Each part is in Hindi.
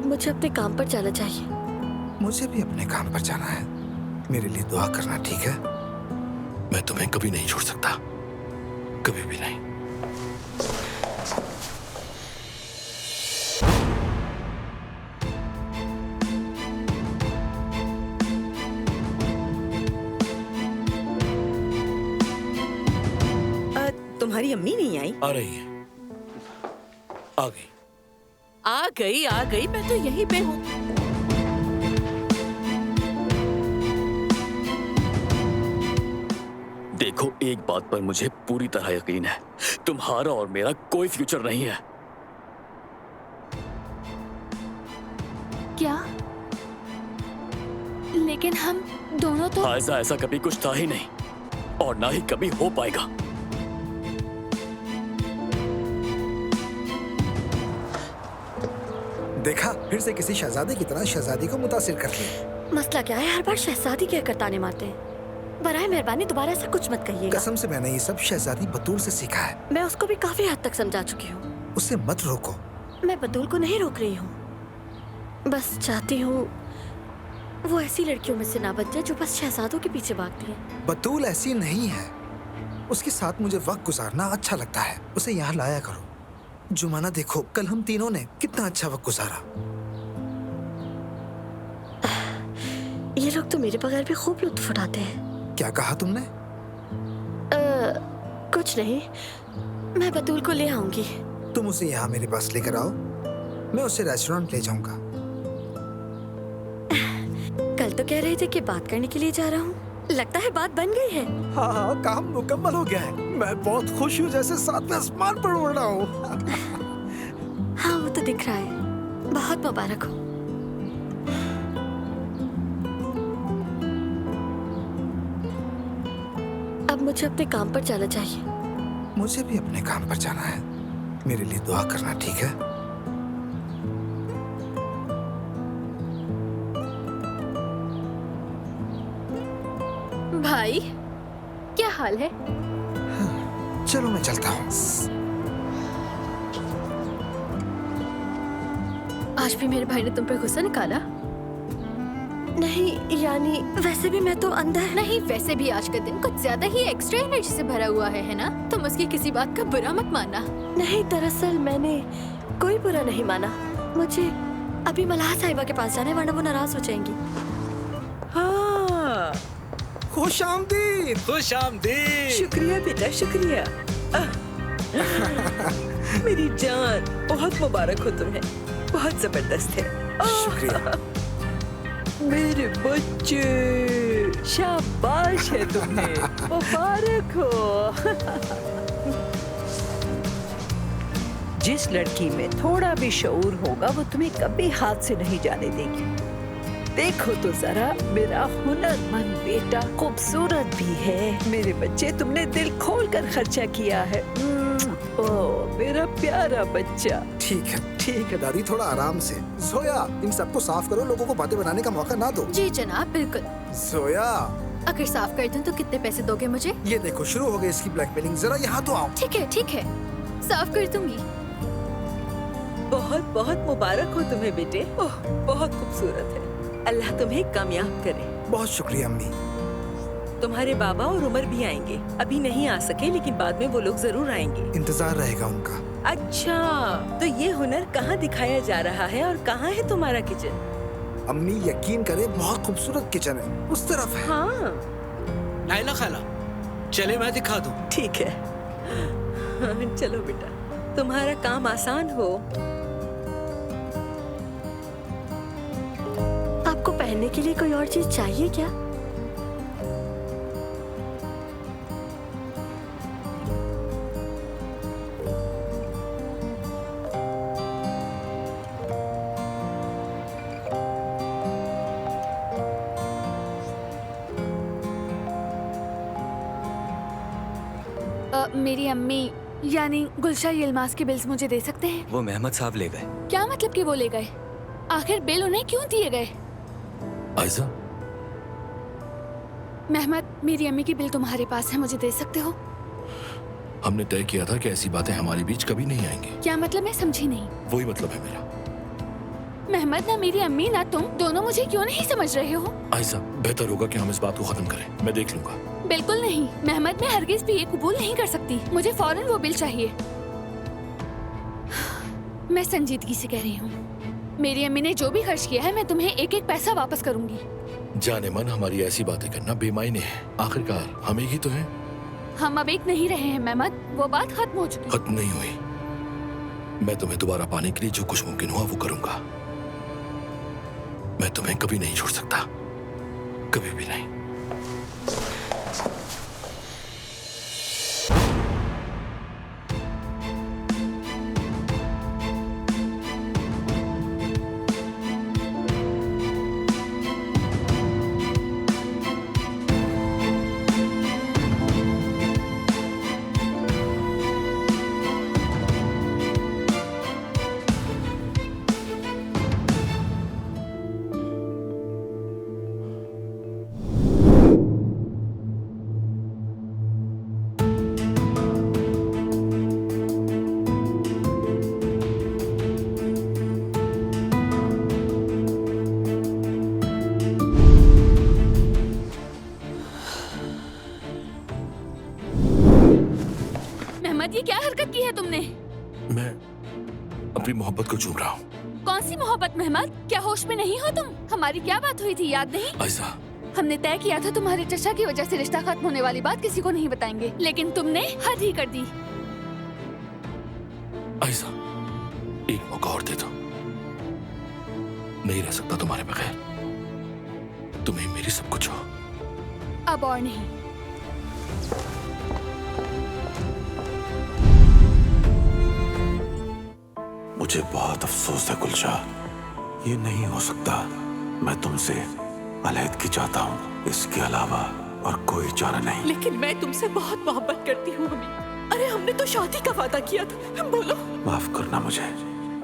अब मुझे अपने काम पर जाना चाहिए। मुझे भी अपने काम पर जाना है। मेरे लिए दुआ करना, ठीक है? मैं तुम्हें कभी नहीं छोड़ सकता, कभी भी नहीं। तुम्हारी अम्मी नहीं आई? आ रही है। आ गई। आ गई, मैं तो यहीं पे हूँ। देखो, एक बात पर मुझे पूरी तरह यकीन है, तुम्हारा और मेरा कोई फ्यूचर नहीं है। क्या? लेकिन हम दोनों तो... ऐसा कभी कुछ था ही नहीं और ना ही कभी हो पाएगा। देखा, फिर से किसी शहजादे की तरह शहजादी को मुतासिर कर लिया। मसला क्या है, हर बार शहजादी क्या करताने मारते हैं। बराए मेहरबानी दोबारा ऐसा कुछ मत कहिएगा। कसम से मैंने ये सब शहजादी बतूल से सीखा है। मैं उसको भी काफी हद तक समझा चुकी हूँ। उसे मत रोको। मैं बतूल को नहीं रोक रही हूँ, बस चाहती हूँ वो ऐसी लड़कियों में से ना बन जाए जो बस शहजादों के पीछे भागती है। बतूल ऐसी नहीं है। उसके साथ मुझे वक्त गुजारना अच्छा लगता है। उसे यहाँ लाया करो। जुमाना, देखो कल हम तीनों ने कितना अच्छा वक्त गुजारा। ये लोग तो मेरे बगैर भी खूब लुत्फ उठाते हैं। क्या कहा तुमने? कुछ नहीं, मैं बतूल को ले आऊंगी। तुम उसे यहाँ मेरे पास लेकर आओ, मैं उसे रेस्टोरेंट ले जाऊंगा। कल तो कह रहे थे कि बात करने के लिए जा रहा हूँ, लगता है बात बन गई है। हाँ, काम मुकम्मल हो गया है। मैं बहुत खुश हूँ, जैसे सातवें आसमान पर उड़ रहा हूँ। हाँ, वो तो दिख रहा है। बहुत मुबारक हो। अब मुझे अपने काम पर जाना चाहिए। मुझे भी अपने काम पर जाना है। मेरे लिए दुआ करना, ठीक है? भाई, क्या हाल है? चलो मैं चलता हूँ। आज भी मेरे भाई ने तुम पर गुस्सा निकाला? नहीं, यानी वैसे भी मैं तो अंदर... नहीं, वैसे भी आज का दिन कुछ ज्यादा ही एक्स्ट्रा एनर्जी से भरा हुआ है ना? तुम उसकी किसी बात का बुरा मत मानना। नहीं, दरअसल मैंने कोई बुरा नहीं माना। मुझे अभी मलाह साहिबा के पास जाना है, वरना वो नाराज हो जाएंगी। हाँ, खुश आमदीद। खुश आमदीद। शुक्रिया बेटा, शुक्रिया। मेरी जान, बहुत मुबारक हो तुम्हें। बहुत जबरदस्त है। शुक्रिया। मेरे बच्चे, शाबाश है तुम्हें। मुबारक हो। जिस लड़की में थोड़ा भी शऊर होगा वो तुम्हें कभी हाथ से नहीं जाने देगी। देखो तो जरा, मेरा हुनरमंद बेटा खूबसूरत भी है। मेरे बच्चे, तुमने दिल खोल कर खर्चा किया है। ओह मेरा प्यारा बच्चा। ठीक है दादी, थोड़ा आराम से। जोया, इन सबको साफ करो, लोगों को बातें बनाने का मौका ना दो। जी जनाब, बिल्कुल। जोया, अगर साफ कर दूं तो कितने पैसे दोगे मुझे? ये देखो शुरू हो गई इसकी ब्लैकमेलिंग। जरा यहाँ तो आओ। ठीक है, साफ कर दूंगी। बहुत बहुत मुबारक हो तुम्हें बेटे। ओह बहुत खूबसूरत है। अल्लाह तुम्हें कामयाब करे। बहुत शुक्रिया अम्मी। तुम्हारे बाबा और उमर भी आएंगे। अभी नहीं आ सके, लेकिन बाद में वो लोग जरूर आएंगे। इंतजार रहेगा उनका। अच्छा, तो ये हुनर कहाँ दिखाया जा रहा है और कहाँ है तुम्हारा किचन? अम्मी यकीन करे, बहुत खूबसूरत किचन है, उस तरफ है। हाँ नाइला खाला, चले मैं दिखा दूं। ठीक है। हाँ, चलो बेटा, तुम्हारा काम आसान हो। आपको पहनने के लिए कोई और चीज चाहिए क्या? मेरी अम्मी यानी गुलशा यिल्माज के बिल्स मुझे दे सकते हैं? वो मेहमद साहब ले गए। क्या मतलब कि वो ले गए? आखिर बिल उन्हें क्यों दिए गए? आयजा, मेहमद, मेरी अम्मी की बिल तुम्हारे पास है, मुझे दे सकते हो? हमने तय किया था कि ऐसी बातें हमारे बीच कभी नहीं आएंगी। क्या मतलब? मैं समझी नहीं। वही मतलब है मेरा। मेहमद, ना मेरी अम्मी ना तुम दोनों मुझे क्यों नहीं समझ रहे हो? आयशा, बेहतर होगा कि हम इस बात को खत्म करें। मैं देख लूंगा। बिल्कुल नहीं मेहमद, मैं हरगिज भी ये कबूल नहीं कर सकती। मुझे फौरन वो बिल चाहिए। मैं संजीदगी से कह रही हूँ, मेरी अम्मी ने जो भी खर्च किया है मैं तुम्हें एक एक पैसा वापस करूंगी। जाने मन हमारी ऐसी बातें करना बेमायने है। आखिरकार हम एक ही तो हैं। हम अब एक नहीं रहे हैं मेहमद, वो बात खत्म हो चुकी। खत्म नहीं हुई। मैं तुम्हें दोबारा पाने के लिए जो कुछ मुमकिन हुआ वो करूंगा। मैं तुम्हें कभी नहीं छोड़ सकता, कभी भी नहीं। मेहमद, ये क्या हरकत की है तुमने? मैं अपनी मोहब्बत को चूम रहा हूँ। कौन सी मोहब्बत मेहमद? क्या होश में नहीं हो तुम? हमारी क्या बात हुई थी याद नहीं? आयशा, हमने तय किया था तुम्हारे चचा की वजह से रिश्ता खत्म होने वाली बात किसी को नहीं बताएंगे, लेकिन तुमने हद ही कर दी। आयशा, एक मौका और दे दो। नहीं रह सकता तुम्हारे बगैर। तुम्हें मेरी सब कुछ हो। अब और नहीं। मुझे बहुत अफसोस है गुलशा, ये नहीं हो सकता। मैं तुमसे अलहदगी चाहता हूँ, इसके अलावा और कोई चारा नहीं। लेकिन मैं तुमसे बहुत मोहब्बत करती हूँ अम्मी। अरे हमने तो शादी का वादा किया था। बोलो। माफ करना मुझे,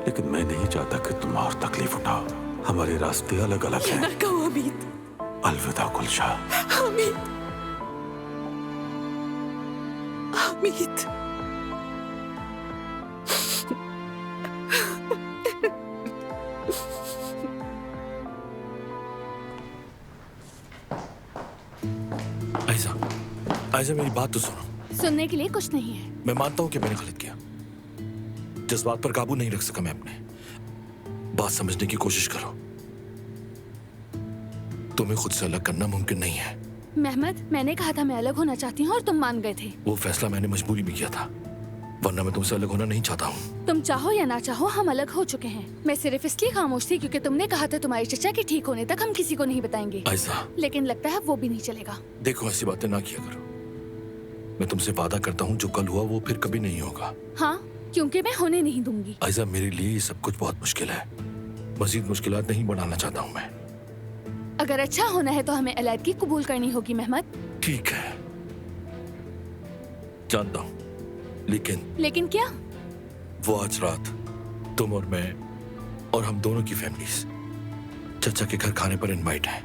लेकिन मैं नहीं चाहता कि तुम और तकलीफ उठाओ। हमारे रास्ते अलग अलग ये हैं। ना कहो अमीत। अलविदा गुलशा। अमीत, अमीत। आयशा, आयशा मेरी बात तो सुनो। सुनने के लिए कुछ नहीं है। मैं मानता हूँ कि मैंने गलत किया। जज्बात पर काबू नहीं रख सका मैं अपने। बात समझने की कोशिश करो। तुम्हें खुद से अलग करना मुमकिन नहीं है। मेहमद, मैंने कहा था मैं अलग होना चाहती हूँ और तुम मान गए थे। वो फैसला मैंने मजबूरी में किया था, वरना मैं तुमसे अलग होना नहीं चाहता हूँ। तुम चाहो या ना चाहो हम अलग हो चुके हैं। मैं सिर्फ इसलिए खामोश थी क्योंकि तुमने कहा था तुम्हारे चचा के ठीक होने तक हम किसी को नहीं बताएंगे। आयशा, लेकिन लगता है वो भी नहीं चलेगा। देखो ऐसी बातें ना किया करो। मैं तुमसे वादा करता हूँ जो कल हुआ वो फिर कभी नहीं होगा। हाँ, क्योंकि मैं होने नहीं दूंगी। आयशा, मेरे लिए ये सब कुछ बहुत मुश्किल है। मजीद मुश्किलात नहीं बढ़ाना चाहता हूँ मैं। अगर अच्छा होना है तो हमें अलैदगी कबूल करनी होगी मेहमद। ठीक है, जानता हूँ, लेकिन क्या? वो आज रात तुम और मैं और हम दोनों की फैमिलीज चचा के घर खाने पर इनवाइट हैं।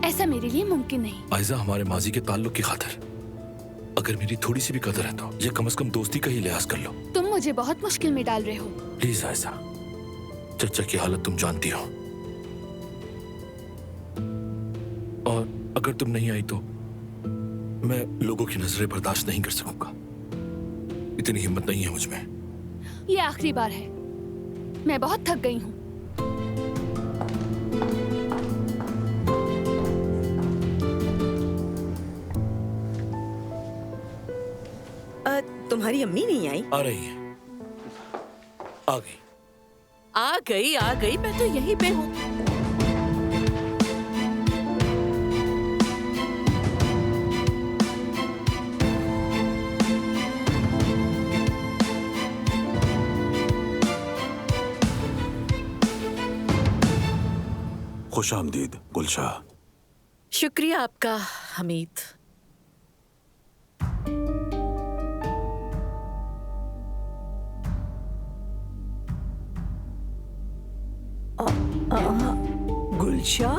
ऐसा मेरे लिए मुमकिन नहीं। आयशा, हमारे माजी के ताल्लुक की खातिर अगर मेरी थोड़ी सी भी कदर है तो ये कम से कम दोस्ती का ही लिहाज कर लो। तुम मुझे बहुत मुश्किल में डाल रहे हो। प्लीज आयशा, चचा की हालत तुम जानती हो, और अगर तुम नहीं आई तो मैं लोगों की नजरें बर्दाश्त नहीं कर सकूंगा। इतनी हिम्मत नहीं है मुझ में। ये आखिरी बार है, मैं बहुत थक गई हूँ। तुम्हारी अम्मी नहीं आई? आ रही है। आ गई। आ गई, आ गई। मैं तो यहीं पे हूँ। खुश आमदीद गुलशा। शुक्रिया आपका हमीद। गुलशा,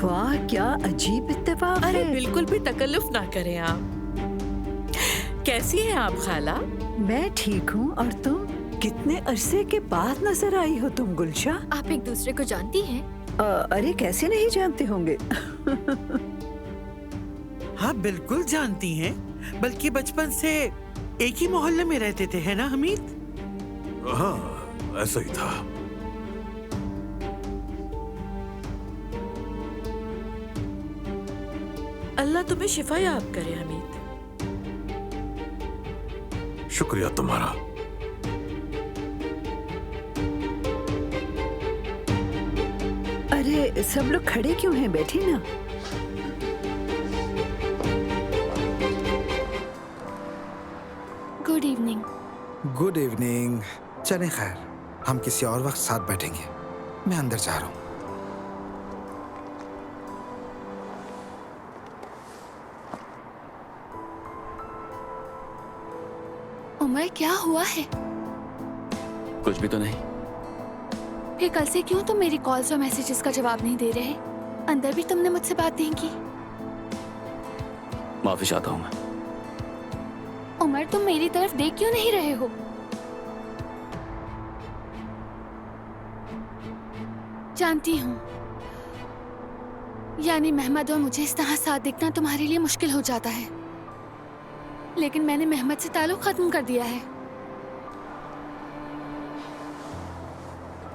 वाह क्या अजीब इत्तेफाक अरे है। बिल्कुल भी तकल्लुफ ना करें आप। कैसी हैं आप खाला? मैं ठीक हूँ, और तुम? कितने अरसे के बाद नजर आई हो तुम, गुलशा। आप एक दूसरे को जानती हैं? अरे कैसे नहीं जानते होंगे। हाँ बिल्कुल जानती हैं, बल्कि बचपन से एक ही मोहल्ले में रहते थे, है ना हमीद? हाँ, ऐसा ही था। अल्लाह तुम्हें शिफा याब करे हमीद। शुक्रिया तुम्हारा। अरे सब लोग खड़े क्यों हैं, बैठे ना। Good evening. Good evening. चलें खैर, हम किसी और वक्त साथ बैठेंगे। मैं अंदर जा रहा हूँ। उमर, क्या हुआ है? कुछ भी तो नहीं। फिर कल से क्यों तुम मेरी कॉल्स और मैसेजेस का जवाब नहीं दे रहे? अंदर भी तुमने मुझसे बात नहीं की। माफी चाहता हूँ मैं। उमर, तुम मेरी तरफ देख क्यों नहीं रहे हो? जानती हूँ, यानी महमद और मुझे इस तरह साथ देखना तुम्हारे लिए मुश्किल हो जाता है, लेकिन मैंने महमद से ताल्लुक खत्म कर दिया है।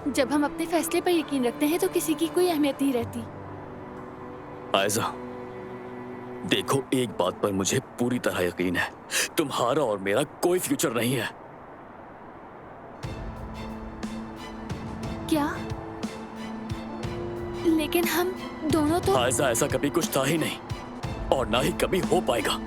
जब हम अपने फैसले पर यकीन रखते हैं तो किसी की कोई अहमियत नहीं रहती। आयजा, देखो, एक बात पर मुझे पूरी तरह यकीन है, तुम्हारा और मेरा कोई फ्यूचर नहीं है। क्या? लेकिन हम दोनों तो। आयजा, ऐसा कभी कुछ था ही नहीं और ना ही कभी हो पाएगा।